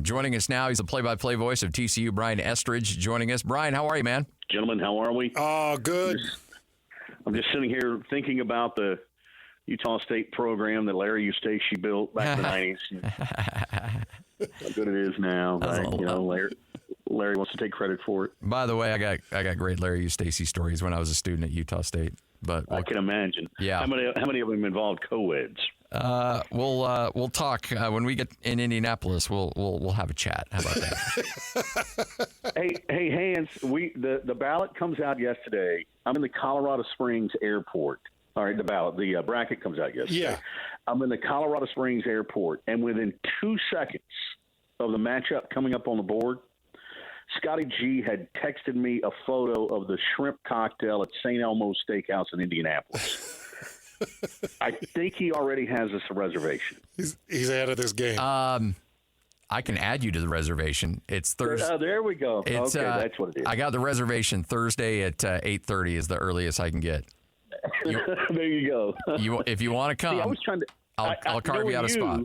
Joining us now, he's the play-by-play voice of TCU, Brian Estridge, joining us. Brian, how are you, man? Gentlemen, how are we? Oh, good. I'm just sitting here thinking about the Utah State program that Larry Eustace built back in the 90s. How good it is now. Right? Larry wants to take credit for it. By the way, I got great Larry Eustace stories when I was a student at Utah State. But I can imagine. Yeah. How many of them involved co-eds? We'll talk when we get in Indianapolis. We'll have a chat. How about that? Hey, Hans. The ballot comes out yesterday. I'm in the Colorado Springs airport. All right, the bracket comes out yesterday. Yeah. I'm in the Colorado Springs airport, and within 2 seconds of the matchup coming up on the board, Scotty G had texted me a photo of the shrimp cocktail at St. Elmo's Steakhouse in Indianapolis. I think he already has us a reservation. He's ahead of this game. I can add you to the reservation. It's Thursday. There we go. Okay, that's what it is. I got the reservation Thursday at 8:30 is the earliest I can get. There you go. If you want to come, See, I was trying to. I'll carve you out a spot.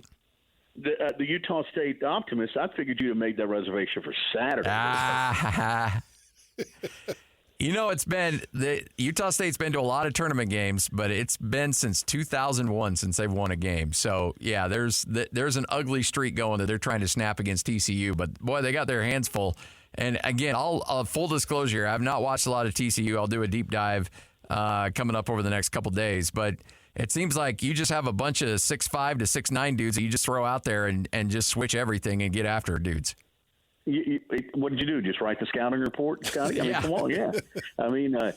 The Utah State Optimist, I figured you had made that reservation for Saturday. It's been Utah State's been to a lot of tournament games, but it's been since 2001 since they've won a game. So yeah, there's an ugly streak going that they're trying to snap against TCU. But boy, they got their hands full. And again, I'll full disclosure, I've not watched a lot of TCU. I'll do a deep dive coming up over the next couple days, but it seems like you just have a bunch of 6'5" to 6'9" dudes that you just throw out there and just switch everything and get after dudes. What did you do? Just write the scouting report, Scotty? I mean, come on, yeah. I mean, they're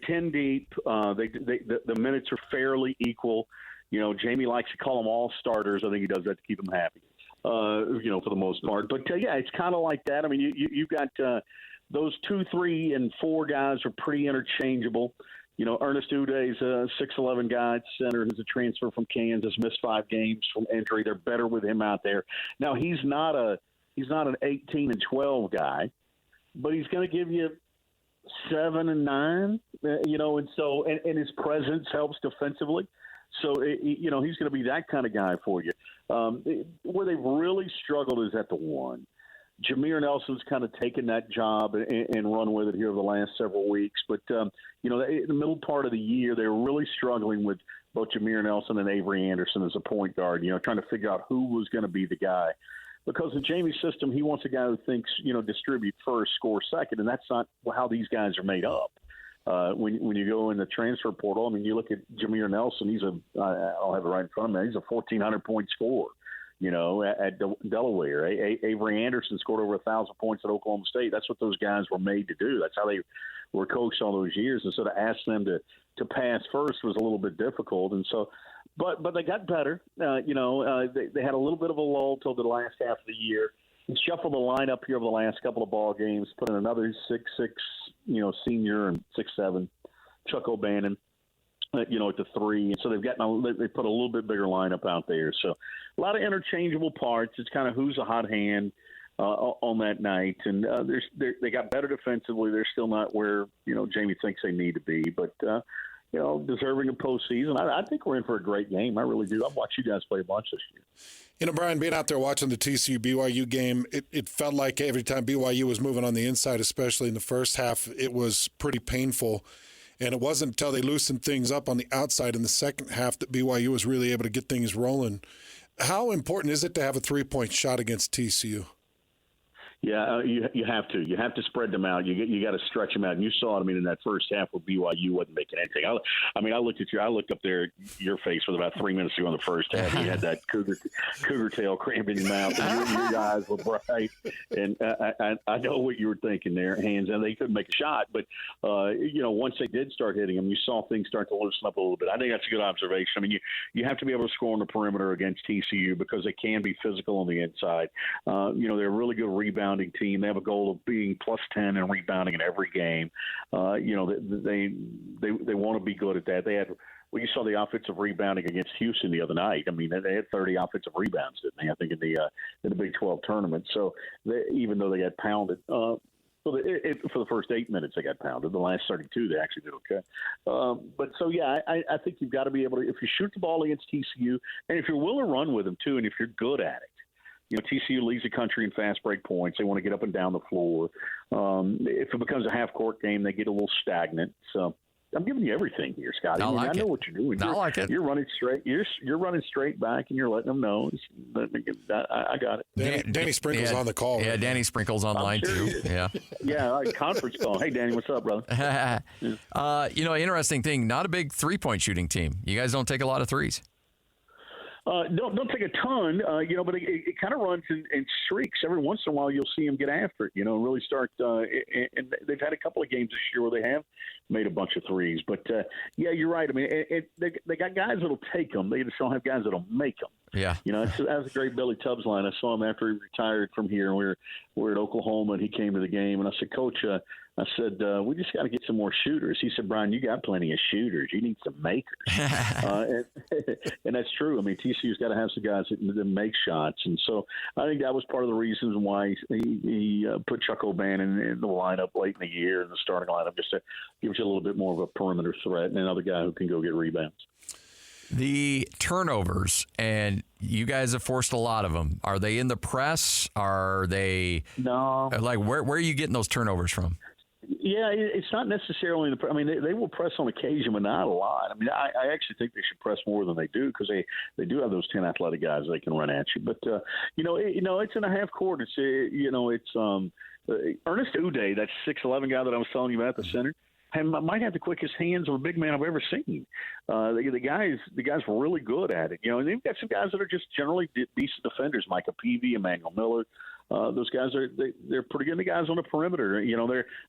10 deep. The minutes are fairly equal. Jamie likes to call them all starters. I think he does that to keep them happy, for the most part. But, it's kind of like that. I mean, you've got those 2, 3, and 4 guys are pretty interchangeable. Ernest Uday's a 6'11" guy at center who's a transfer from Kansas, missed 5 games from injury. They're better with him out there. Now, he's not an 18 and 12 guy, but he's going to give you 7 and 9, and his presence helps defensively. So, he's going to be that kind of guy for you. Where they've really struggled is at the 1. Jameer Nelson's kind of taken that job and run with it here over the last several weeks. But, in the middle part of the year, they were really struggling with both Jameer Nelson and Avery Anderson as a point guard, trying to figure out who was going to be the guy. Because in Jamie's system, he wants a guy who thinks, distribute first, score second, and that's not how these guys are made up. When you go in the transfer portal, I mean, you look at Jameer Nelson, I'll have it right in front of me, he's a 1,400-point scorer. At Delaware. Avery Anderson scored over 1,000 points at Oklahoma State. That's what those guys were made to do. That's how they were coached all those years. And so to ask them to pass first was a little bit difficult. And so, but they got better. They had a little bit of a lull till the last half of the year. And shuffled the lineup here over the last couple of ball games. Put in another 6'6", senior and 6'7", Chuck O'Bannon. At the 3, and so they put a little bit bigger lineup out there. So a lot of interchangeable parts. It's kind of who's a hot hand on that night, and they got better defensively. They're still not where Jamie thinks they need to be, but deserving of postseason. I think we're in for a great game. I really do. I've watched you guys play a bunch this year. Brian, being out there watching the TCU BYU game, it felt like every time BYU was moving on the inside, especially in the first half, it was pretty painful. And it wasn't until they loosened things up on the outside in the second half that BYU was really able to get things rolling. How important is it to have a 3-point shot against TCU? Yeah, you have to. You have to spread them out. You got to stretch them out. And you saw it. I mean, in that first half where BYU wasn't making anything. I looked at you. I looked up there at your face with about 3 minutes ago in the first half. You had that cougar tail cramp in your mouth, and your eyes were bright. And I know what you were thinking there, Hans. And they couldn't make a shot, but once they did start hitting them, you saw things start to loosen up a little bit. I think that's a good observation. I mean, you have to be able to score on the perimeter against TCU because they can be physical on the inside. They're a really good rebounding team. They have a goal of being plus 10 and rebounding in every game. They want to be good at that. You saw the offensive rebounding against Houston the other night. I mean, they had 30 offensive rebounds, didn't they? I think in the Big 12 tournament. So even though they got pounded, for the first 8 minutes they got pounded. The last 32 they actually did okay. I think you've got to be able to, if you shoot the ball against TCU, and if you're willing to run with them too, and if you're good at it. TCU leads the country in fast break points. They want to get up and down the floor. If it becomes a half-court game, they get a little stagnant. So I'm giving you everything here, Scotty. I know what you're doing. I like it. You're running straight. You're running straight back, and you're letting them know. I got it. Danny Sprinkle's on the call. Yeah, right Danny Sprinkle's on line too. Yeah. Yeah, conference call. Hey, Danny, what's up, brother? Interesting thing. Not a big 3-point shooting team. You guys don't take a lot of threes. Don't take a ton, but it kind of runs in streaks. Every once in a while, you'll see them get after it, and really start. And they've had a couple of games this year where they have made a bunch of threes. But, you're right. I mean, they got guys that'll take them. They just don't have guys that'll make them. Yeah. That was a great Billy Tubbs line. I saw him after he retired from here. We were at Oklahoma, and he came to the game. And I said, Coach, I said, we just got to get some more shooters. He said, Brian, you got plenty of shooters. You need some makers. And that's true. I mean, TCU's got to have some guys that make shots. And so I think that was part of the reasons why he put Chuck O'Bannon in the lineup late in the year in the starting lineup, just to give you a little bit more of a perimeter threat and another guy who can go get rebounds. The turnovers, and you guys have forced a lot of them. Are they in the press? Are they – No. Like, where are you getting those turnovers from? Yeah, it's not necessarily – I mean, they will press on occasion, but not a lot. I mean, I actually think they should press more than they do because they do have those 10 athletic guys they can run at you. But, it's in a half court. It's Ernest Uday, that 6'11" guy that I was telling you about, the center, might have the quickest hands of a big man I've ever seen. The guy's really good at it. And they've got some guys that are just generally decent defenders, Micah Peavy, Emmanuel Miller. Those guys they're pretty good. The guys on the perimeter,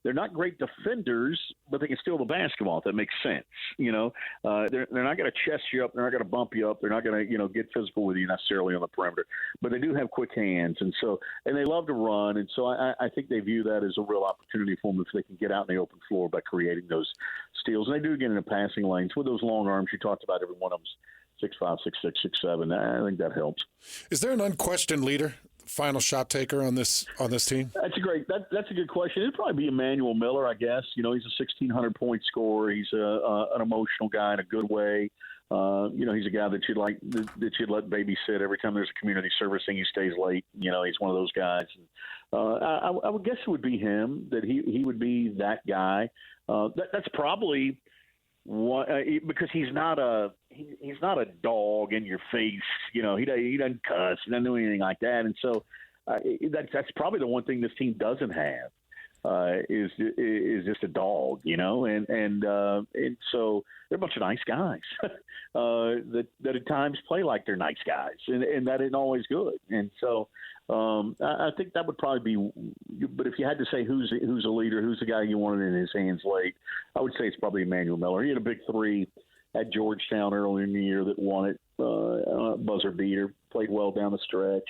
they're not great defenders, but they can steal the basketball. If that makes sense, they're not going to chest you up. They're not going to bump you up. They're not going to get physical with you necessarily on the perimeter. But they do have quick hands, and they love to run. And so I think they view that as a real opportunity for them if they can get out in the open floor by creating those steals. And they do get into passing lanes with those long arms you talked about. Every one of them's 6'5", 6'6", 6'7". I think that helps. Is there an unquestioned leader? Final shot taker on this team? That's a good question. It'd probably be Emmanuel Miller, I guess. He's a 1,600-point scorer. He's an emotional guy in a good way. He's a guy that you'd let babysit every time there's a community service thing. He stays late. He's one of those guys. I would guess it would be him, that he would be that guy. That's probably one, because he's not a dog in your face. He doesn't cuss. He doesn't do anything like that. And so that's probably the one thing this team doesn't have is just a dog. And so they're a bunch of nice guys that at times play like they're nice guys, and that isn't always good. And so I think that would probably be. But if you had to say who's a leader, who's the guy you wanted in his hands late, I would say it's probably Emmanuel Miller. He had a big three at Georgetown earlier in the year that won it, buzzer beater. Played well down the stretch.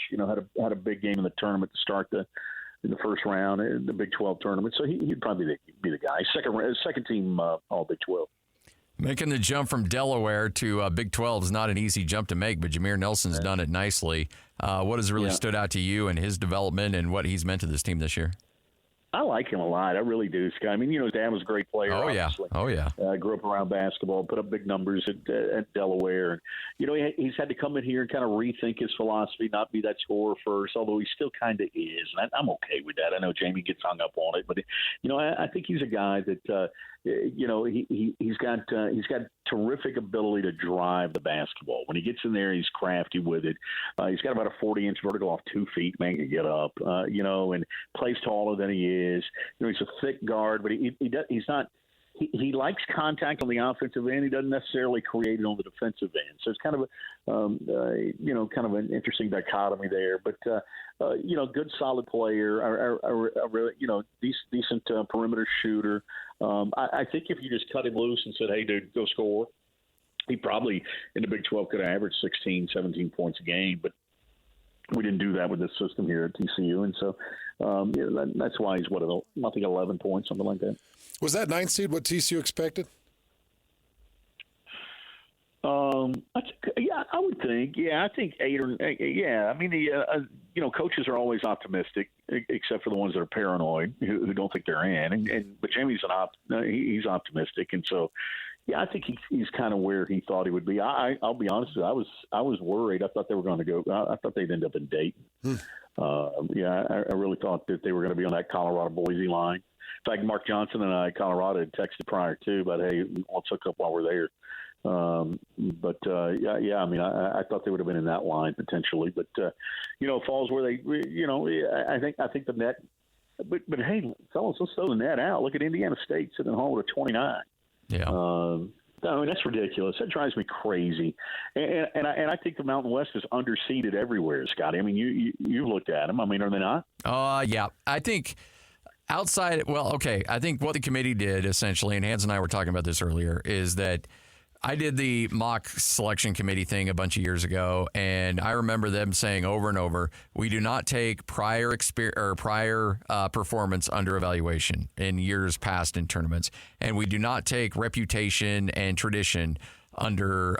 Had a big game in the tournament to start in the first round in the Big 12 tournament. So he'd probably be the guy. Second team all Big 12. Making the jump from Delaware to Big 12 is not an easy jump to make, but Jameer Nelson's done it nicely. What has really stood out to you and his development and what he's meant to this team this year? I like him a lot. I really do, Scott. I mean, his dad was a great player. Obviously. Oh, yeah. Grew up around basketball, put up big numbers at Delaware. He's had to come in here and kind of rethink his philosophy, not be that scorer first, although he still kind of is. And I'm okay with that. I know Jamie gets hung up on it, but, I think he's a guy that, he's got terrific ability to drive the basketball. When he gets in there, he's crafty with it. He's got about a 40-inch vertical off 2 feet, making it get up, and plays taller than he is. He's a thick guard, but he's not. He likes contact on the offensive end. He doesn't necessarily create it on the defensive end. So it's kind of kind of an interesting dichotomy there. But good, solid player. A really, decent perimeter shooter. I think if you just cut him loose and said, "Hey, dude, go score," he probably in the Big 12 could have averaged 16, 17 points a game. But we didn't do that with this system here at TCU, and so that's why he's I think 11 points, something like that. Was that 9th seed what TCU expected? I would think. Yeah, I think 8 or 8. Yeah, I mean, coaches are always optimistic, except for the ones that are paranoid who don't think they're in. But Jamie's he's optimistic, and so I think he's kind of where he thought he would be. I'll be honest with you, I was worried. I thought they were going to go. I thought they'd end up in Dayton. I really thought that they were going to be on that Colorado-Boise line. In fact, Mark Johnson and I, Colorado, had texted prior to, but hey, let's hook up while we're there. I mean, I thought they would have been in that line potentially, but falls where they, I think the net. But hey, fellas, let's throw the net out. Look at Indiana State sitting home with a 29. Yeah. I mean, that's ridiculous. That drives me crazy. And I think the Mountain West is underseeded everywhere, Scotty. I mean, you looked at them. I mean, are they not? Yeah. I think outside, I think what the committee did essentially, and Hans and I were talking about this earlier, is that I did the mock selection committee thing a bunch of years ago, and I remember them saying over and over, we do not take prior performance under evaluation in years past in tournaments, and we do not take reputation and tradition under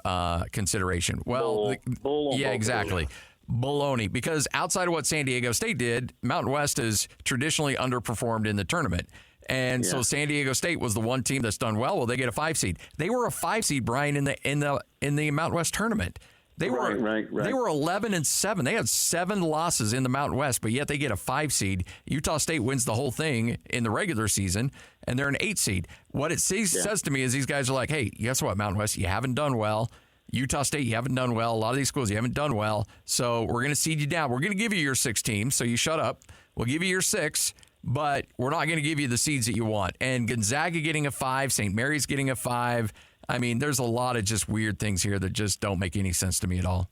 consideration. Well, exactly. Baloney, because outside of what San Diego State did, Mountain West has traditionally underperformed in the tournament. And so San Diego State was the one team that's done well. Well, they get a 5 seed. They were a 5 seed, Brian, in the Mountain West tournament. They were They were 11-7. They had 7 losses in the Mountain West, but yet they get a 5 seed. Utah State wins the whole thing in the regular season, and they're an 8 seed. What it says to me is these guys are like, hey, guess what, Mountain West, you haven't done well. Utah State, you haven't done well. A lot of these schools, you haven't done well. So we're going to seed you down. We're going to give you your 6 teams, so you shut up. We'll give you your 6. But we're not going to give you the seeds that you want. And Gonzaga getting a 5, St. Mary's getting a 5. I mean, there's a lot of just weird things here that just don't make any sense to me at all.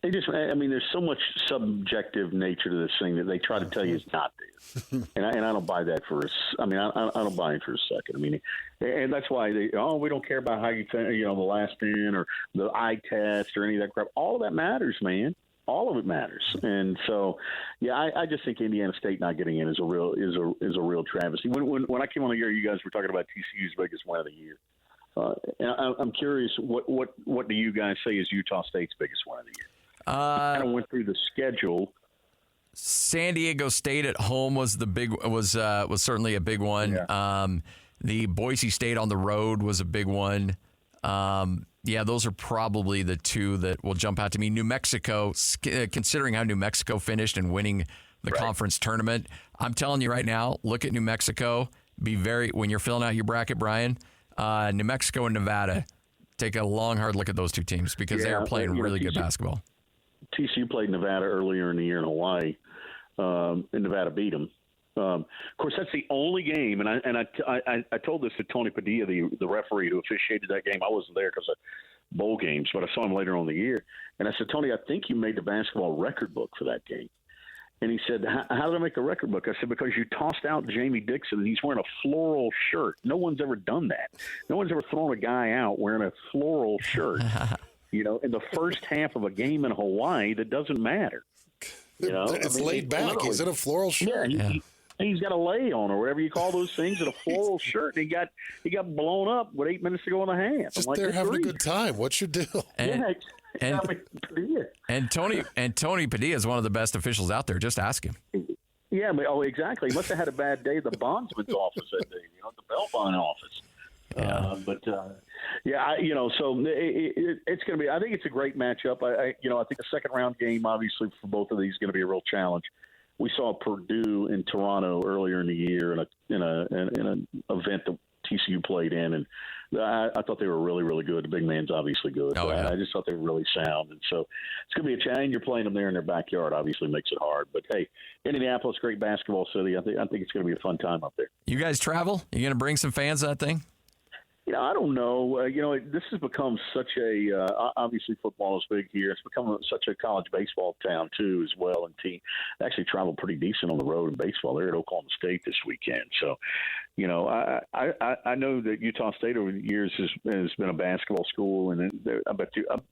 There's so much subjective nature to this thing that they try to tell you it's not there. and I don't buy that I don't buy it for a second. I mean, and that's why we don't care about how you, the last 10 or the eye test or any of that crap. All of that matters, man. All of it matters, and so I just think Indiana State not getting in is a real travesty. When I came on the air, you guys were talking about TCU's biggest win of the year. And I'm curious, what do you guys say is Utah State's biggest win of the year? I kind of went through the schedule. San Diego State at home was certainly a big one. Yeah. The Boise State on the road was a big one. Those are probably the 2 that will jump out to me. New Mexico, considering how New Mexico finished and winning the conference tournament, I'm telling you right now, look at New Mexico. When you're filling out your bracket, Brian, New Mexico and Nevada, take a long, hard look at those 2 teams because they are playing really good basketball. TCU played Nevada earlier in the year in Hawaii, and Nevada beat them. Of course, that's the only game, and I told this to Tony Padilla, the referee who officiated that game. I wasn't there because of bowl games, but I saw him later on in the year. And I said, Tony, I think you made the basketball record book for that game. And he said, how did I make the record book? I said, because you tossed out Jamie Dixon, and he's wearing a floral shirt. No one's ever done that. No one's ever thrown a guy out wearing a floral shirt, in the first half of a game in Hawaii that doesn't matter. It's laid back. He's in a floral shirt. Yeah. He's got a lay on or whatever you call those things in a floral shirt. And he got blown up with 8 minutes to go in the half. Just there having a good time. What's your deal? And Tony Padilla is one of the best officials out there. Just ask him. Yeah, exactly. He must have had a bad day at the bondsman's office that day. The bail bond office. Yeah. So it's going to be. I think it's a great matchup. I think a second round game, obviously, for both of these is going to be a real challenge. We saw Purdue in Toronto earlier in the year in an event that TCU played in, and I thought they were really, really good. The big man's obviously good. Oh, yeah. I just thought they were really sound, and so it's going to be a challenge. You're playing them there in their backyard, obviously makes it hard. But hey, Indianapolis, great basketball city. I think it's going to be a fun time up there. You guys travel? You going to bring some fans to that thing? I don't know. This has become such a obviously football is big here. It's become such a college baseball town too, as well. And team actually traveled pretty decent on the road in baseball. They're at Oklahoma State this weekend. So, I know that Utah State over the years has been a basketball school, and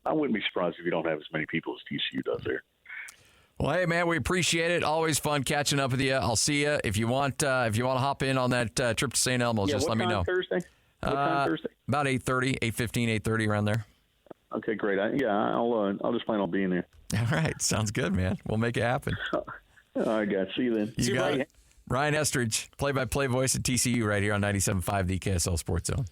I wouldn't be surprised if you don't have as many people as TCU does there. Well, hey man, we appreciate it. Always fun catching up with you. I'll see you if you want to hop in on that trip to St. Elmo's. Just let me know. Thursday. What time Thursday? About 8:30, 8:15, 8:30 around there. Okay, great. I'll just plan on being there. All right, sounds good, man. We'll make it happen. All right, guys. See you then. You got it. Brian Estridge, play-by-play voice at TCU right here on 97.5 the KSL Sports Zone.